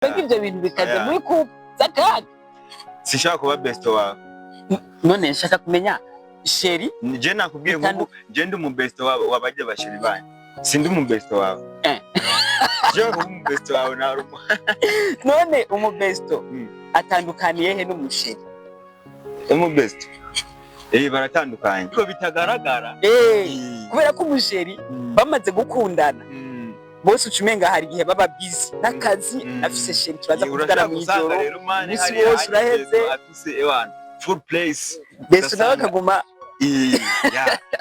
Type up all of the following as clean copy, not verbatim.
Ibyo bintu bikaze muri zakaga sishaka kuba best wawe. None nshaka kumenya sheri je nakubwiye ngo je ndi mu best wawe wabajye basheri banye sindi mu best wawe je ko mu best wawe na rumo. None umu besto atandukaniye he n'umusheri? Umu best baratandukanye ko bitagaragara kubera ko umusheri bamaze gukundana bose ucumenga hari gihe baba busy n'akazi afise sheri turaza kuvugana mu ijoro bisi wose uraheze afise ewana full place besto nawe kaguma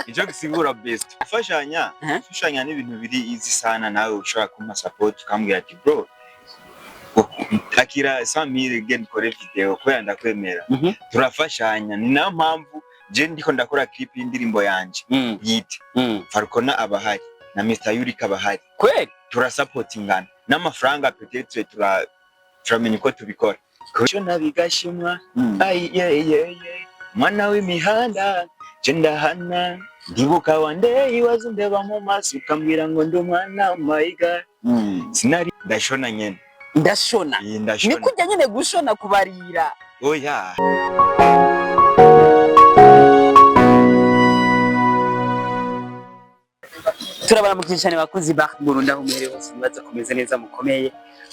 icyo gisigura best ufashanya n'ibintu biri easy sana nawe ushaka kuma support ukambwira ati bro akira 100,000 again kore video ko yanda kwemera turafashanya ni na mpamvu je ndiko ndakora clip y'indirimbo yanje yite Farukona abahari na Mr Yurika abahari kweli turasupportingana n'amafaranga peut-être turamenya uko tubikora cyo nabigashimwa mwana w'imihanda je ndahana ndibuka wande iwazo ndeba mu maso ukambwira ngo ndi umwana my god sinari ndashona nyene ndashona ni kujya nyene gushona kubarira oya turabara mukishane bakuzi ba Burundi aho muhere hose nibaza kumeze neza mukomeye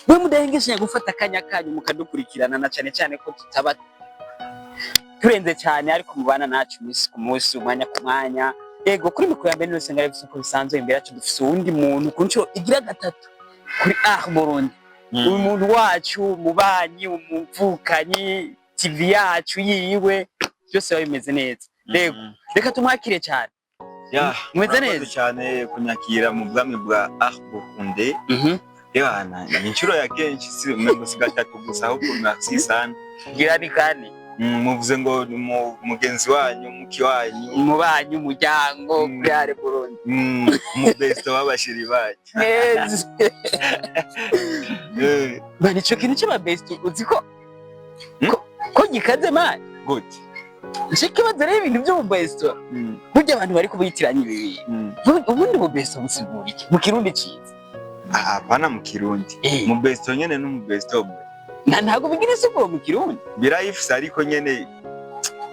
mwe mudahengeshanya gufata akanya kanyu mukadukurikirana na cyane cyane ko tutaba turenze cyane ariko mubana nacu munsi ku munsi umwanya ku mwanya yego kuri mikoro ya mbere nose ngare bisuko bisanzwe imbere yacu dufise uwundi muntu kunco igira gatatu kuri Burundi uyu muntu wacu mubanyi umumvukanyi TV yacu yiwe byose bimeze neza yego reka tumwakire cyane mweze neza cyane kunyakira mu bwami bwa Burundi yana inshuro ya kenshi si umusi gatatu gusa ahubwo mwasisana gira ni kane muvuze ngo mugenzi wanyu muki wanyu umubanyi umuryango kuri Burundi mu best wabashiri bacu bani cyo kintu cy'aba best uziko ko gikaze man good Shikibaze rero ibintu byo mu best burya abantu bari kubitiranya ibi ubundi mu best musigura iki mu kirundi ciza apana mu kirundi mu best nyene no mu best ntago bigire siko mu kirundi birayifise ariko nyene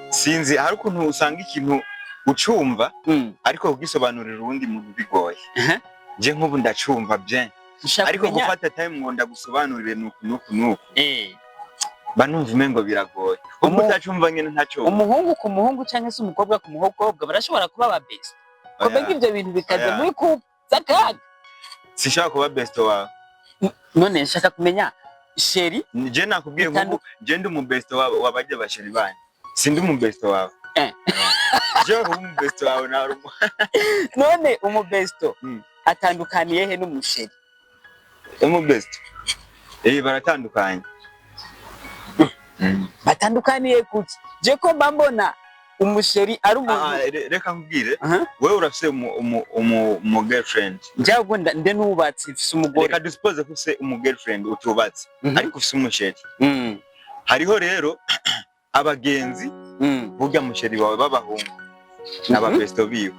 sinzi hari ukuntu usanga ikintu ucumva ariko kugisobanurira urundi muntu bigoye je nk'ubu ndacumva bien ariko gufata time ngo ndagusobanurire nuku banumva umengo biragoye umutacumva nyene ntaco umuhungu ku muhungu canke se umukobwa ku mukobwa barashobora kuba ba best ko mbega ivyo bintu bikaze muri zakaga sishaka kuba best wawe. None nshaka kumenya sheri je nakubwiye ngo je ndi mu best wawe wabajye basheri banye sindi mu best wawe je ko mu best wawe na rumo. None umu besto atandukaniye he n'umusheri? Umu best baratandukanye batandukaniye kuki je ko mbona umusheri ari umuntu reka nkubwire wewe urafise umu girlfriend njyago nde nubatse ufise umugore reka dispose kufise umu girlfriend utubatse ariko ufise umusheri hariho rero abagenzi burya musheri bawe babahungu n'aba besto biwe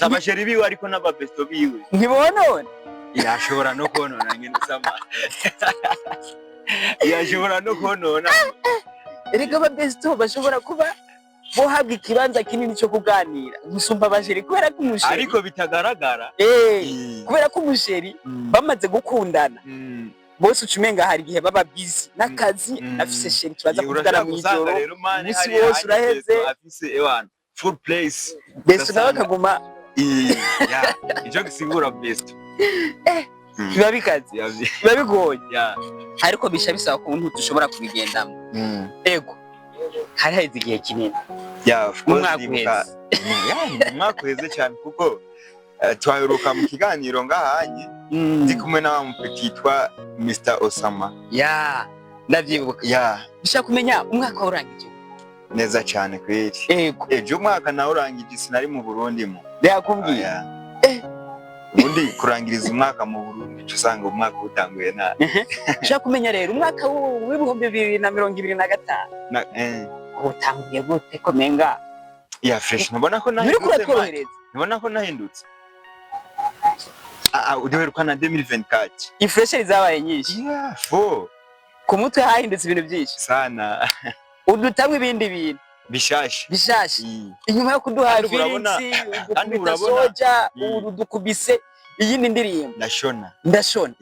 abasheri biwe ariko n'aba besto biwe ntibonone yashobora no konona nyine sama yashobora no konona erega aba besto bashobora kuba bohabwa ikibanza kinini cyo kuganira gusumba abasheri kubera ko umusheri ariko bitagaragara kubera ko umusheri bamaze gukundana bose ucumenga hari gihe baba busy n'akazi afise sheri turaza kuvugana mu ijoro bisi wose uraheze afise ewana full place besto nawe kaguma icyo gisigura besto biba bikaze biba bigoye ariko bisha bisaba kuntu dushobora kubigendamo ego hari haize igihe kinini umwaka uheze cyane kuko twaheruka mu kiganiro ngahanye ndi kumwe na mupeti yitwa Mr Osama ndavyibuka bisha kumenya umwaka urangije neza cyane kweli ejo umwaka nawe urangije sinari mu Burundi mu yakubwiye ubundi kurangiriza umwaka mu Burundi usanga umwaka utanguye na bisha kumenya rero umwaka w'ibihumbi 2025 utanguye gute ko menga fresh nabona ko nahindutse uduherukana 2024 ifresheri zabaye nyinshi ku mutwe hahindutse ibintu byinshi sana udutamwe ibindi bintu bishasha inyuma yo kuduha virinsi udukubita soja udukubise iyindi ndirimbo ndashona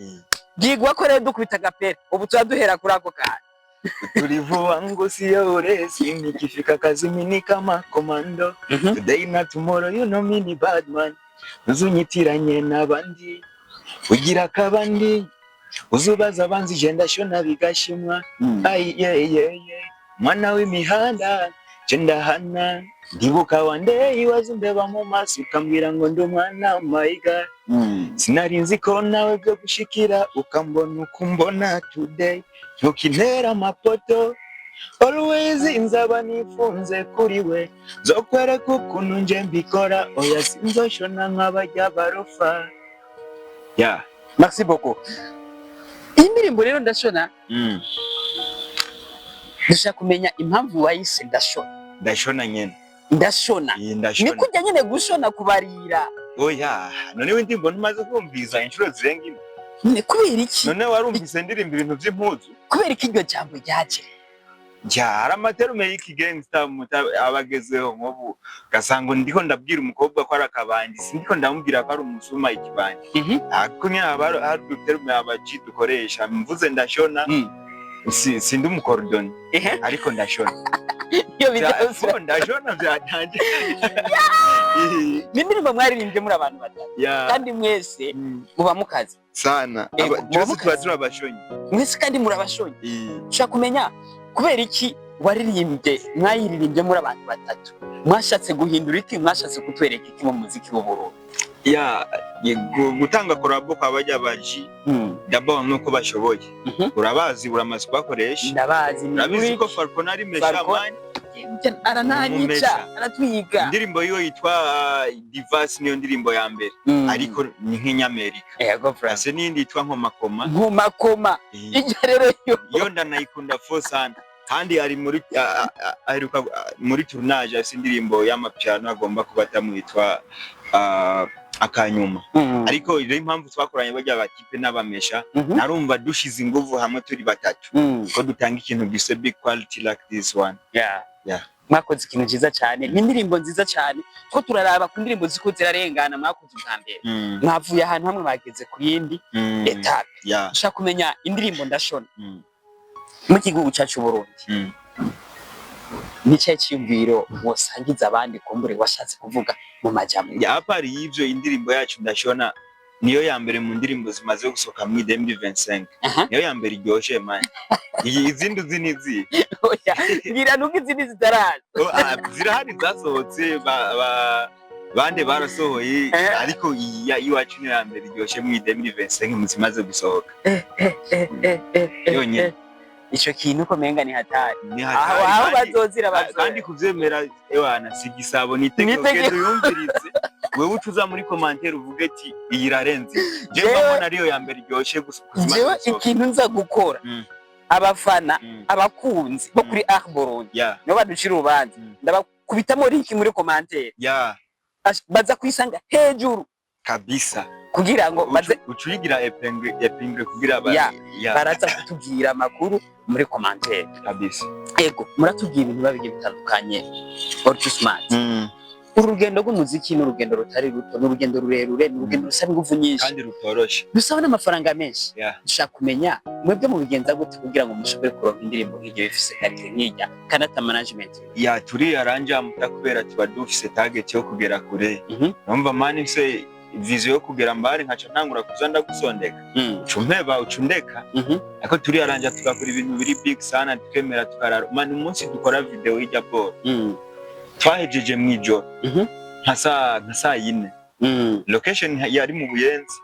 gigwa ko rero dukubita agapera ubu turaduhera kuri ako kantu tulivuwa ngo siore nikifika kazini ni kama komando today na tomorrow you know me ni bad man uzunyitiranye n'abandi ugira kabandi uzubaza abanzi je ndashona bigashimwa mwana w'imihanda je ndahana ndibuka wande iwazundeba mu maso ukambwira ngo ndi umwana my god sinarinzi ko nawe byo gushikira ukambona ukumbona today ntukintera amapoto always nzaba nifunze kuri we zokwereka ukuntu nje mbikora oya sinzoshona nk'abajya barofa merci beaucoup indirimbo rero ndashona dushaka kumenya impamvu wayise ndashona nyene ndashona ni kujya nyene gushona kubarira oya none we ndimbo ntumaze kumviza inshuro zirenga imwe ni kubera iki none warumvise ndirimba ibintu by'impuzu kubera iki iryo jambo ryaje hari amaterume y'iki gangster abagezeho nk'ubu gasango ndiko ndabwira umukobwa ko ari akabandi ndiko ndamubwira ko ari umusuma ikibandi ariko nyine hari uduterume abaji dukoresha mvuze ndashona sindi umukordoni ariko ndashona iyo bijya ndashona byatangiye n'indirimbo mwaririmbye muri abantu batatu kandi mwese muba mukazi sana cyose tuba turabashonye mwese kandi murabashonye ushaka kumenya kubera iki waririmbye mwayiririmbye muri abantu batatu mwashatse guhindura iki mwashatse kutwereka iki mu muziki w'uburundi gutanga korabo kwa bajya baji d'abord nuko bashoboye urabazi uramaze kubakoresha ndabazi urabizi ko Falcon ari meshamani arananyica aratwiga indirimbo yo yitwa Divorce niyo ndirimbo ya mbere ariko ni nk'inyamerika yego France ase nindi yitwa nkomakoma ijya rero yo ndanayikunda fo sana kandi ari muri tournage ase indirimbo y'amapiano agomba kubata mu yitwa akanyuma ariko iyo impamvu twakoranye bajya bakipe n'abamesha narumva dushize inguvu hamwe turi batatu ko dutanga ikintu gise big quality like this one mwakoze ikintu cyiza cyane n'indirimbo nziza cyane ko turaraba ku ndirimbo ziko zirarengana mwakoze ubwa mbere mwavuye ahantu hamwe bageze ku yindi etape ushaka kumenya indirimbo ndashona mu gihugu cyacu Burundi nice cyumviro wosangiza abandi kumbure washatse kuvuga mu majambo yapari y'ivyo indirimbo yacu ndashona niyo ya mbere mu ndirimbo zimaze gusoka mu 2025 niyo ya mbere iryoshe man izindi zinizi oya ngira nuko izindi zitaraza zirahari zasohotse bande barasohoye ariko iwacu niyo ya mbere iryoshe mu 2025 muzimaze gusohoka yonye ico kintu ko menga ni hatari aho bazozira kandi kuvyemera ewana sigisabo nitegeke tuyumvirize wewe ucuza muri commentaire uvuge ati iyi rarenze je mbona ariyo ya mbere iryoshe gusukuzima jewe ikintu nza gukora abafana abakunzi bo kuri Burundi no baducira urubanza ndabakubitamo link muri commentaire baza kwisanga hejuru kabisa kugira ngo baze ucuyigira epingle kugira baraza kutubwira amakuru muri commentaire kabisa ego muratubwira ibintu babige bitandukanye Orchus Smart urugendo rw'umuziki n'urugendo rutari ruto n'urugendo rurerure n'urugendo rusaba ingufu nyinshi kandi rutoroshe dusaba n'amafaranga menshi dushaka kumenya mwebwe mu bigenza gute kugira ngo mushobore kuronka indirimbo nk'iyo ifise karite nk'ijya kanata management turi aranja mutakubera tuba dufise target yo kugera kure numva mani se vision yo kugera mbare nkaca ntangura kuzanda gusondeka ucumpeba ucundeka ariko turi aranja tugakora ibintu biri big sana tukemera tukarara mani umunsi dukora video y'ijya ball twahejeje mwijoro nka saa yine location yari mu Buyenzi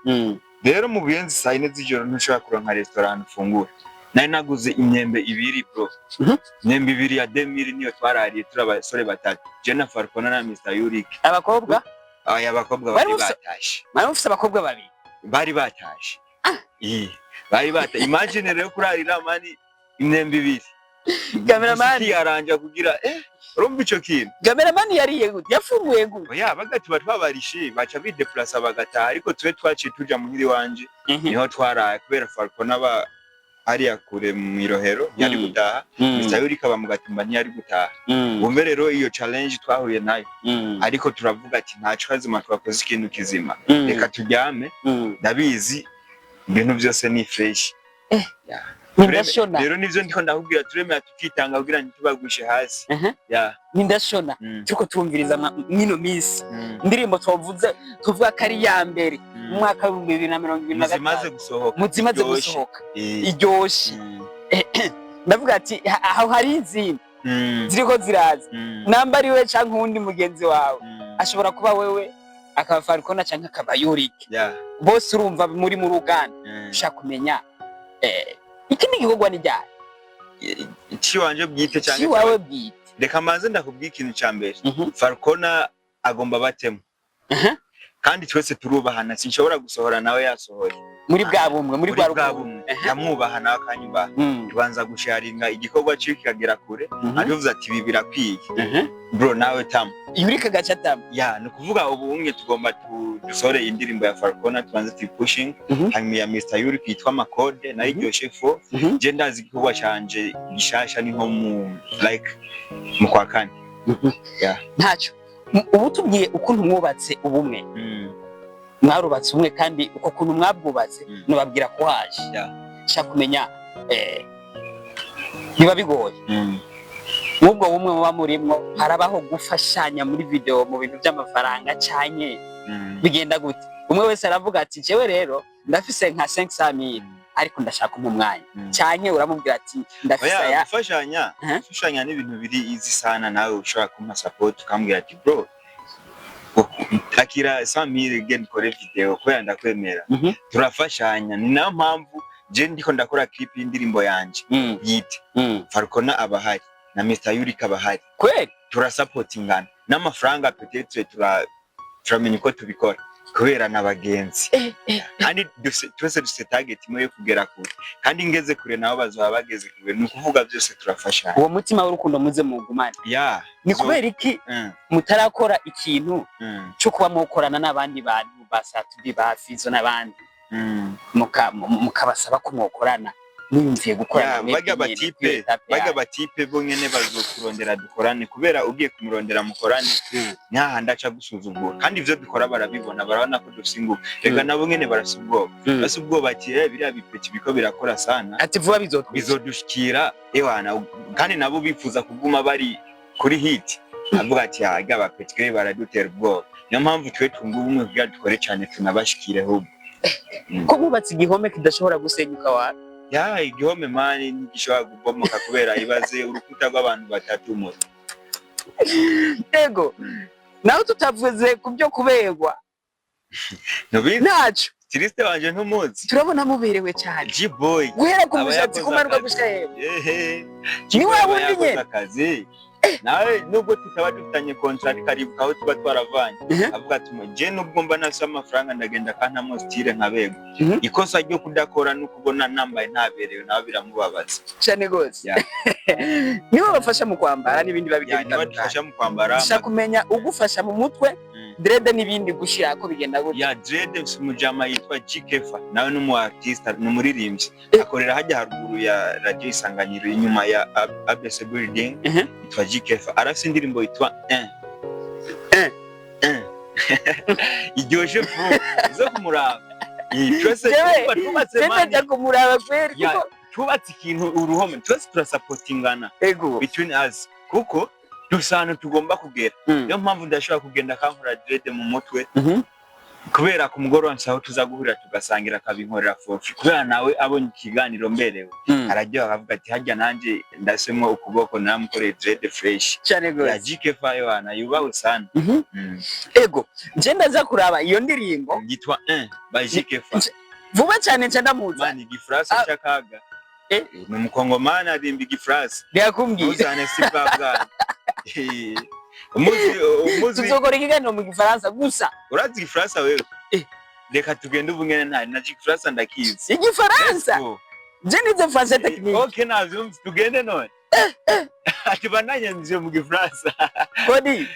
rero mu Buyenzi saa yine z'ijoro ntushobora kuronka restaurant ufungura nari naguze imyembe ibiri bro imyembe ibiri ya 2000 niyo twarariye turi abasore batatu Jenna Falcon na Mr Yurik abakobwa abakobwa bari batashe bari bafite abakobwa babiri bari batashe bari batashe imagine rero kurarira mani imyembe ibiri cameraman yaranja kugira urumva ico kintu cameraman yariye gute yafunguye gute oya bagati batwabarishe baca bideplace bagataha ariko twe twaciye tuja muhiri wanje niho twaraye kubera Falcon aba hariya kure mu Irohero yari gutaha Mr Yuri kaba mu Gatumba ntiyari gutaha umbe rero iyo challenge twahuye nayo ariko turavuga ati nta kazima twakoze ikintu kizima reka tujyame ndabizi ibintu byose ni fresh Nindashona rero nivyo ndiko ndakubwira turemera tukitanga kugira ngo tubagwishe hasi nindashona tuko turumviriza mwino misi indirimbo tuvuga kari ya mbere mu mwaka wa 2025 muzimaze gusohoka iryoshye ndavuga ati aho hari izindi ziriko ziraza namba ari we canke undi mugenzi wawe ashobora kuba wewe akaba Falcon canke akaba Yurik bose urumva muri mu ruganda ushaka kumenya iki ni gikorwa ni ryari iki wanje bwite cyane iki wawe bwite reka manze ndakubwira ikintu ca mbere Falcon agomba batemo kandi twese turubahana sinshobora gusohora nawe yasohoye muri bwa bumwe muri bwa rugabo yamwubaha nawe akanyubaha tubanza gusharinga igikorwa cyo kikagera kure arivuze ati ibi birakwiye bro nawe tam Yurika gacha tam no kuvuga ubu umwe tugomba dusore indirimbo ya Falcon tubanze pushing hanyuma ya Mr Yurika yitwa Makode na iryo chefo je ndazi igikorwa canje gishasha ni nko mu like mu kwa kane ntacyo ubu tubwiye ukuntu mwubatse ubumwe mwarubatse umwe kandi uko kuntu mwabwubatse nubabwira ko haje shaka kumenya biba bigoye nubwo bumwe muba murimwo harabaho gufashanya muri video mu bintu by'amafaranga cyanye bigenda gute umwe wese aravuga ati jewe rero ndafise nka 500,000 ariko ndashaka umwanya cyanye uramubwira ati ndafise ya gufashanya n'ibintu biri izi sana nawe ushaka kuma support ukambwira ati bro akira 100,000 again kore video ko yandakwemera turafashanya ni nayo mpamvu je ndiko ndakora clip y'indirimbo yanje yite Falcon abahari na Mr Yurika abahari kweli turasupportingana n'amafaranga peut-être turamenya ko tubikora kubera nabagenzi kandi twese dufite target imwe yo kugera kure kandi ngeze kure nabo bazaba bageze kure ni ukuvuga byose turafashanya uwo mutima w'urukundo muze mugumane ni kubera iki mutarakora ikintu cyo kuba mukorana n'abandi bantu basatubi bafizo n'abandi mukabasaba ko mukorana niyumviye gukora baga batipe bo nyene bazokurondera dukorane kubera ugiye kumurondera mukorane ntahandi aca gusuzugura kandi ivyo dukora barabibona barabona ko dusinguka rega nabo nyene barasubwoba basubwoba ati biriya bipeki biko birakora sana ati vuba bizodushikira ewana kandi nabo bifuza kuguma bari kuri hit avuga ati aga bapeki baradutera ubwoba niyo mpamvu twe twungubumwe kugira dukore cyane tunabashikire ahubwo ko bubatse igihome kidashobora gusenyuka wa igihome mani nigishobora gubomoka kubera ibaze urukuta rw'abantu batatu mu ego naho tutavuze kubyo kuberwa naco Triste wanje ntumuzi turabona muberewe cyane G-boy guhera ku mushatsi kumanuka gushahera ni wabundi nyene nawe nubwo tutaba dufitanye contract karibu kaho tuba twaravanye avuga ati je nubwo mba nafise amafaranga ndagenda kantamo style nkabego ikosa ryo kudakora no kubona nambaye ntaberewe nawe biramubabaza cyane gose niba bafasha mu kwambara n'ibindi babigenda bafasha mu kwambara kumenya ugufasha mu mutwe dread n'ibindi gushira ko bigenda gute dread umujama yitwa Jikefa nawe n'umu artist n'umuririmbyi akorera hajya haruguru ya radio Isanganiro inyuma ya ABC building yitwa Jikefa arafise indirimbo yitwa iryoshe fu zo kumuraba twese tubatse kumuraba kweri kuko tubatse ikintu uruhome twese turasupportingana between us kuko dusana tugomba kugera niyo mpamvu ndashobora kugenda kankora dread mu mutwe kubera ku mugoroba nsaho tuzaguhurira tugasangira kabinkorera fofi kubera nawe abonye ikiganiro mberewe arajya akavuga ati hajya nanje ndasemwe ukuboko namukoreye dread fresh cyane gose ya Jikefa yana yubaho sana ego je ndaza kuraba iyo ndirimbo yitwa by Jikefa vuba cyane ndamuzi mani gifrasa cyakaga ni umukongomani arimba igifrasa byakumbwiye uzane sibabwa umuzi tuzokora ikiganiro mu gifaransa gusa urazi igifaransa wewe reka tugende ubungene ntari na gifaransa ndakizi igifaransa je nize français technique okay navyumva tugende none ati bananyanze mu Gifaransa kodi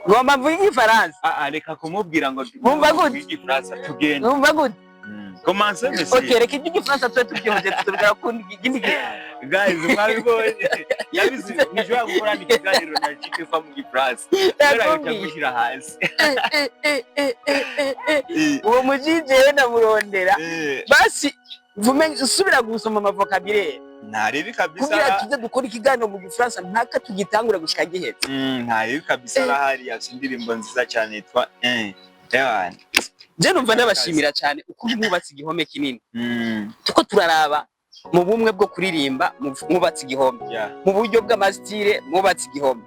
ngomba mvuga Igifaransa reka kumubwira ngo mumva gute Igifaransa tugende mumva gute commence monsieur okay reka Igifaransa twe tubyumve tubwira ko igindi guys mwabibonye yabizi nijwa gukora n'ikiganiro na Chikefa mu Gifaransa rero cyagushyira hasi uwo mujije ndamurondera basi vume usubira gusoma amavokabire ntarebi kabisa kugira tujye dukora ikiganiro mu Gifaransa ntaka tugitangura gushika gihetse ntarebi kabisa bahari yasindirimbo nziza cyane yitwa Ewan je numva ndabashimira cyane uko mwubatse igihome kinini tuko turaraba mu bumwe bwo kuririmba mwubatse igihome mu buryo bw'amastile mwubatse igihome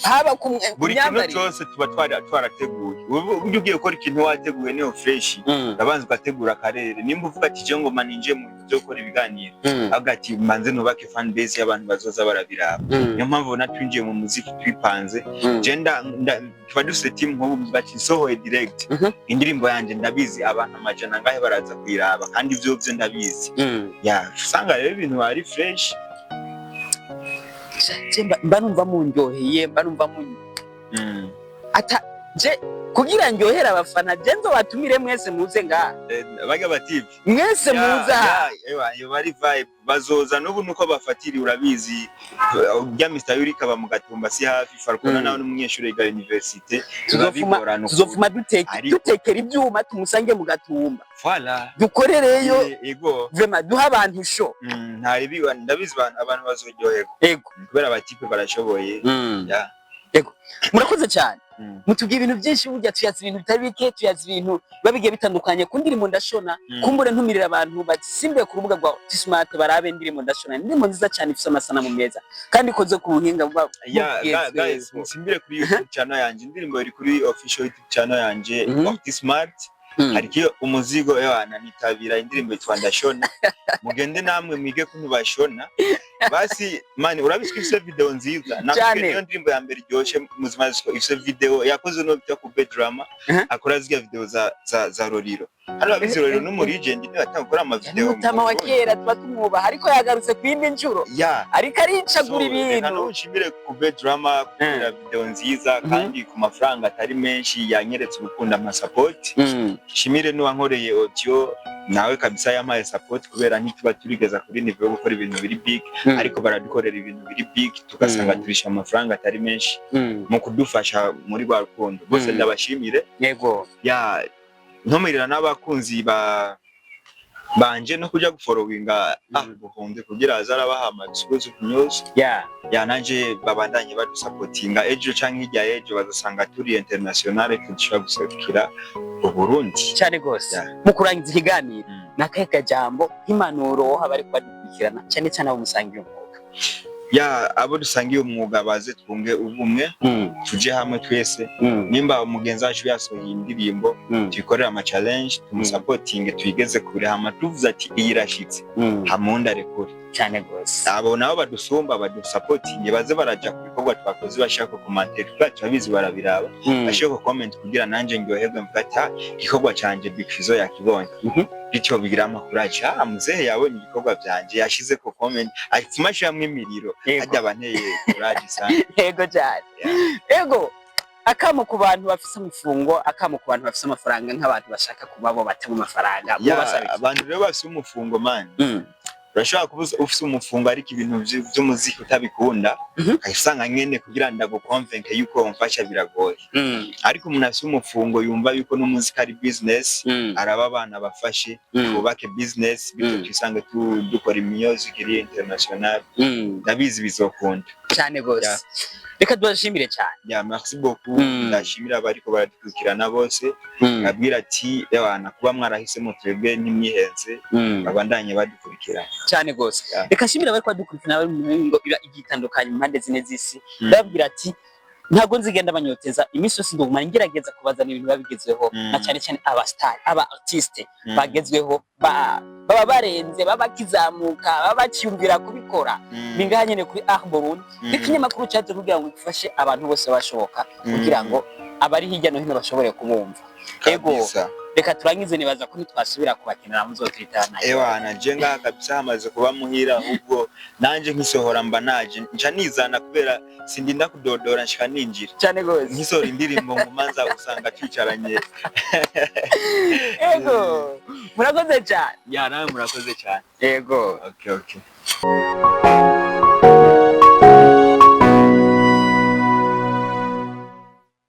haba buri kintu cyose tuba twarateguye uburyo ugiye gukora ikintu wateguye niyo fresh ndabanza ugategura akarere nimba uvuga ati je ngo maninje mu byo gukora ibiganiro agati manze nubake fan base y'abantu bazoza barabiraba niyo mpamvu natwinjiye mu muziki twipanze je tuba dufite team nk'ubu bati sohoye direct indirimbo yanjye ndabizi abantu amajana ngahe baraza kuyiraba kandi ivyo byo ndabizi usanga rero ibintu ari fresh mba numva munjoheye mba numva ata je kugira ndyohera abafana je nzo batumire mwese muze ngaha baga bativi mwese muza yo bari vibe bazoza n'ubu nuko bafatiri urabizi ujya Mr Yurika ba mu Gatumba si hafi Falcona nawe n'umunyeshuri yiga university tuzofuma dutekera ibyuma tumusange mu Gatumba voilà dukorereyo yego vraiment duha abantu show ntari ndabizi abantu bazoryoherwa yego kubera abatipe barashoboye yego murakoze cyane mutubwiye ibintu byinshi burya tuyazi ibintu bitari bike tuyazi ibintu babigiye bitandukanye ku ndirimbo ndashona kumbure ntumirira abantu basimbiye ku rubuga rwa Smart barabe indirimbo ndashona indirimbo nziza cyane ifite amasana mu meza kandi ikoze ku buhinga bwa guys musimbire kuri YouTube channel yanjye indirimbo iri kuri official YouTube channel yanjye Smart harikiyo umuzigo yana nitabira indirimbo yitwa ndashona mugende namwe mwige kuntu bashona basi mani urabiswise video nziza nakubwiye iyo ndirimbo ya mbere iryoshye muzima ziko ifise video yakoze no bita ku Bedrama akora zya video za Roriro hano abizi Roriro no muri legend niwe atangura ama video mutama wa kera tuba tumwuba ariko yagarutse kwindi ncuro ariko aricagura ibintu hano ushimire ku Bedrama kubera video nziza kandi ku mafaranga atari menshi yanyeretse urukundo ama support shimire no wankoreye audio nawe kabisa yampaye support kubera ntituba turigeza kuri niveau yo gukora ibintu biri big ariko baradukorera ibintu biri big tugasanga turisha amafaranga atari menshi mu kudufasha muri rwa rukundo bose ndabashimire yego ntomirira n'abakunzi banje no kujya gufollowinga buhunde kugira azarabaha amasubizo ku news nanje babandanye badusupportinga ejo canke hirya ejo bazasanga turi international tushobora guserukira Burundi cyane gose mu kurangiza ikiganiro nakeka jambo impanuro habari kwadukurikirana cyane cyane abo musangiye umwuga abo dusangiye umwuga baze twunge ubumwe tuje hamwe twese nimba umugenzi wacu yasohoye indirimbo tuyikorera ama challenge tumusupporting tuyigeze kure hama tuvuze ati iyirashitse hamunda rekure cyane gose abo nabo badusumba badusupporting baze baraja ku bikorwa twakoze bashaka commentaire twabizi barabiraba bashaka comment kugira nanje ngyoherwe mfata igikorwa canje bikizo yakibonye bityo bigira amakuraje muzehe yabonye ibikorwa byanje yashize ko comment afumasha hamwe imiriro hajya abanteye kuraje sana yego cyane yego akamo ku bantu bafise umufungo akamo ku bantu bafise amafaranga nk'abantu bashaka kubabo batema amafaranga abantu rero bafise umufungo man urashobora kuba ufise umufungo ariko ibintu by'umuziki utabikunda ukasanga nyene kugira ndagukonvenke yuko umfasha biragoye ariko umuntu afise umufungo yumva yuko n'umuziki ari business araba abana bafashe bubake business bityo twisanga dukora music iri international ndabizi bizokunda cyane gose reka tubashimire cyane merci beaucoup ndashimira abariko baradukurikirana bose abwira ati y'abana kuba mwarahisemo twebwe ntimyihenze babandanye badukurikira cyane gose reka shimira bari kwadukurikirana bari mu ngo igitandukanye impande zine z'isi babwira ati ntago nzigenda banyoteza imiso yose ndumva ngerageza kubazana ibintu babigezweho na cyane cyane aba star aba artiste bagezweho baba barenze baba kizamuka baba cyumvira kubikora bingaha nyene kuri Burundi ikinyamakuru cyaje kugira ngo gifashe abantu bose bashoboka kugira ngo abari hirya no hino bashobore kubumva yego reka turangize nibaza ko nitwasubira kubakenera muzotwitana. Ewana je ngaha kabisa hamaze kuba muhira ahubwo nanje nkisohora mba naje nca nizana kubera sindinda kudodora nshika ninjira cyane gose nkisora indirimbo ngumanza usanga twicaranye. Ego murakoze cyane. Ya nawe murakoze cyane. Ego okay